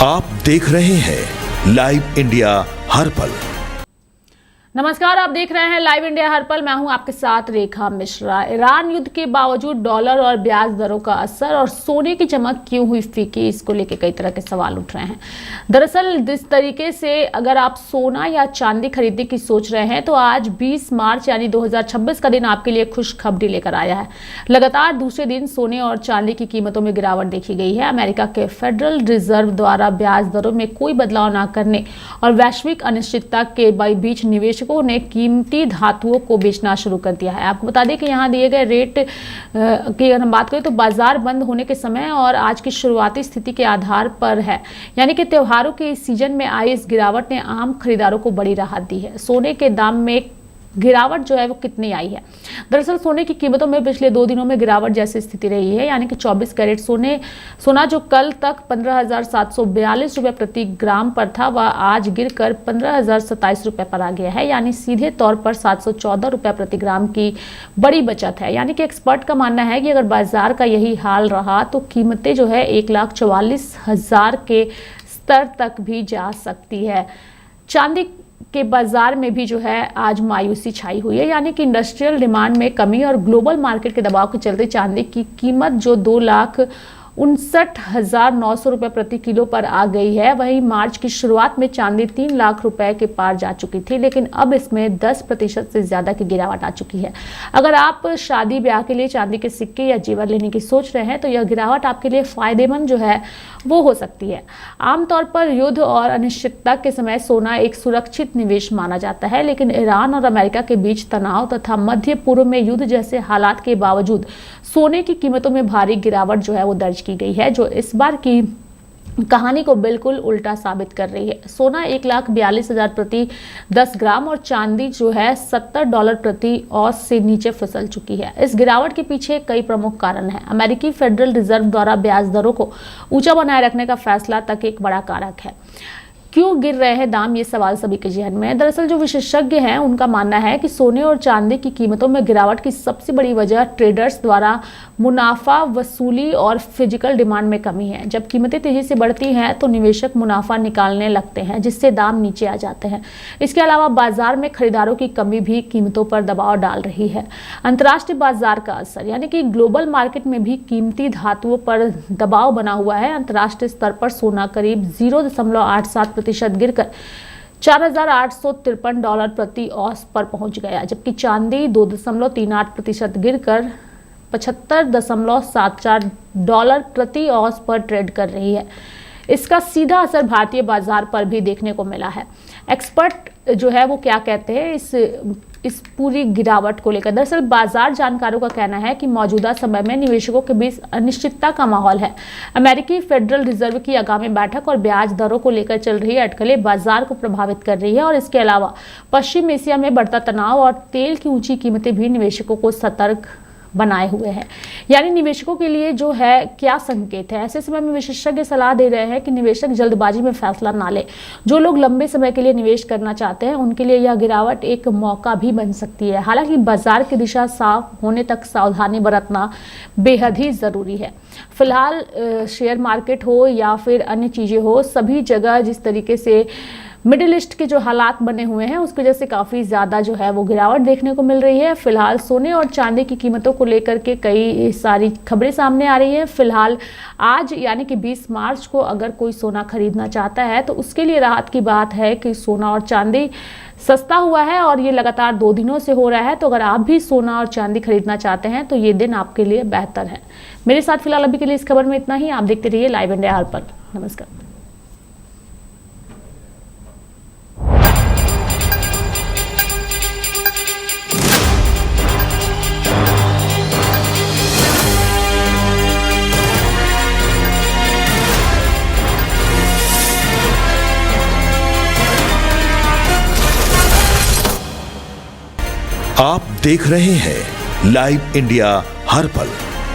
आप देख रहे हैं लाइव इंडिया हर पल। नमस्कार, आप देख रहे हैं लाइव इंडिया हर पल। मैं हूं आपके साथ रेखा मिश्रा। ईरान युद्ध के बावजूद डॉलर और ब्याज दरों का असर और सोने की चमक क्यों हुई फीकी, इसको लेकर कई तरह के सवाल उठ रहे हैं। दरअसल जिस तरीके से अगर आप सोना या चांदी खरीदने की सोच रहे हैं तो आज 20 मार्च यानी 2026 का दिन आपके लिए खुशखबरी लेकर आया है। लगातार दूसरे दिन सोने और चांदी की कीमतों में गिरावट देखी गई है। अमेरिका के फेडरल रिजर्व द्वारा ब्याज दरों में कोई बदलाव न करने और वैश्विक अनिश्चितता के बीच निवेश ने कीमती धातुओं को बेचना शुरू कर दिया है। आपको बता दें कि यहाँ दिए गए रेट की अगर हम बात करें तो बाजार बंद होने के समय और आज की शुरुआती स्थिति के आधार पर है, यानी कि त्योहारों के इस सीजन में आई इस गिरावट ने आम खरीदारों को बड़ी राहत दी है। सोने के दाम में गिरावट जो है वो कितनी आई है? दरअसल सोने की कीमतों में पिछले 2 दिनों में गिरावट जैसी स्थिति रही है, यानी कि 24 कैरेट सोना जो कल तक 15,742 रुपये प्रति ग्राम पर था वह आज गिरकर 15,027 रुपये पर आ गया है, यानी सीधे तौर पर 714 रुपये प्रति ग्राम की बड़ी बचत है। यानी कि एक्सपर्ट का मानना है कि अगर बाजार का यही हाल रहा तो कीमतें जो है 1,44,000 के स्तर तक भी जा सकती है। चांदी के बाजार में भी जो है आज मायूसी छाई हुई है, यानी कि इंडस्ट्रियल डिमांड में कमी और ग्लोबल मार्केट के दबाव के चलते चांदी की कीमत जो 2,59,900 रुपये प्रति किलो पर आ गई है। वहीं मार्च की शुरुआत में चांदी 3 लाख रुपए के पार जा चुकी थी, लेकिन अब इसमें 10% से ज्यादा की गिरावट आ चुकी है। अगर आप शादी ब्याह के लिए चांदी के सिक्के या जेवर लेने की सोच रहे हैं तो यह गिरावट आपके लिए फायदेमंद जो है वो हो सकती है। आमतौर पर युद्ध और अनिश्चितता के समय सोना एक सुरक्षित निवेश माना जाता है, लेकिन ईरान और अमेरिका के बीच तनाव तथा मध्य पूर्व में युद्ध जैसे हालात के बावजूद सोने की कीमतों में भारी गिरावट जो है वो दर्ज की गई है, जो इस बार की कहानी को बिल्कुल उल्टा साबित कर रही है। सोना 1,42,000 प्रति 10 ग्राम और चांदी जो है $70 प्रति औंस से नीचे फिसल चुकी है। इस गिरावट के पीछे कई प्रमुख कारण हैं। अमेरिकी फेडरल रिजर्व द्वारा ब्याज दरों को ऊंचा बनाए रखने का फैसला तक एक बड़ा कारक है। क्यों गिर रहे हैं दाम, ये सवाल सभी के जहन में है। दरअसल जो विशेषज्ञ हैं उनका मानना है कि सोने और चांदी की कीमतों में गिरावट की सबसे बड़ी वजह ट्रेडर्स द्वारा मुनाफा वसूली और फिजिकल डिमांड में कमी है। जब कीमतें तेजी से बढ़ती हैं तो निवेशक मुनाफा निकालने लगते हैं, जिससे दाम नीचे आ जाते हैं। इसके अलावा बाजार में खरीदारों की कमी भी कीमतों पर दबाव डाल रही है। अंतर्राष्ट्रीय बाजार का असर, यानी कि ग्लोबल मार्केट में भी कीमती धातुओं पर दबाव बना हुआ है। अंतर्राष्ट्रीय स्तर पर सोना करीब 0.87% गिरकर $4,853 प्रति औंस पर पहुंच गया, जबकि चांदी 2.38% गिरकर $75.74 प्रति औंस पर ट्रेड कर रही है। इसका सीधा असर भारतीय बाजार पर भी देखने को मिला है। एक्सपर्ट जो है वो क्या कहते हैं इस पूरी गिरावट को लेकर? दरअसल बाजार जानकारों का कहना है कि मौजूदा समय में निवेशकों के बीच अनिश्चितता का माहौल है। अमेरिकी फेडरल रिजर्व की आगामी बैठक और ब्याज दरों को लेकर चल रही अटकलें बाजार को प्रभावित कर रही है, और इसके अलावा पश्चिम एशिया में बढ़ता तनाव और तेल की ऊंची कीमतें भी निवेशकों को सतर्क बनाए हुए हैं। यानी निवेशकों के लिए जो है क्या संकेत है? ऐसे समय में विशेषज्ञ सलाह दे रहे हैं कि निवेशक जल्दबाजी में फैसला ना ले। जो लोग लंबे समय के लिए निवेश करना चाहते हैं उनके लिए यह गिरावट एक मौका भी बन सकती है। हालांकि बाजार की दिशा साफ होने तक सावधानी बरतना बेहद ही जरूरी है। फिलहाल शेयर मार्केट हो या फिर अन्य चीजें हो, सभी जगह जिस तरीके से मिडिल ईस्ट के जो हालात बने हुए हैं उसकी वजह से काफ़ी ज़्यादा जो है वो गिरावट देखने को मिल रही है। फिलहाल सोने और चांदी की कीमतों को लेकर के कई सारी खबरें सामने आ रही हैं। फिलहाल आज यानी कि 20 मार्च को अगर कोई सोना खरीदना चाहता है तो उसके लिए राहत की बात है कि सोना और चांदी सस्ता हुआ है और ये लगातार 2 दिनों से हो रहा है। तो अगर आप भी सोना और चांदी खरीदना चाहते हैं तो ये दिन आपके लिए बेहतर है। मेरे साथ फिलहाल अभी के लिए इस खबर में इतना ही। आप देखते रहिए लाइव इंडिया हर पल। नमस्कार। आप देख रहे हैं लाइव इंडिया हर पल।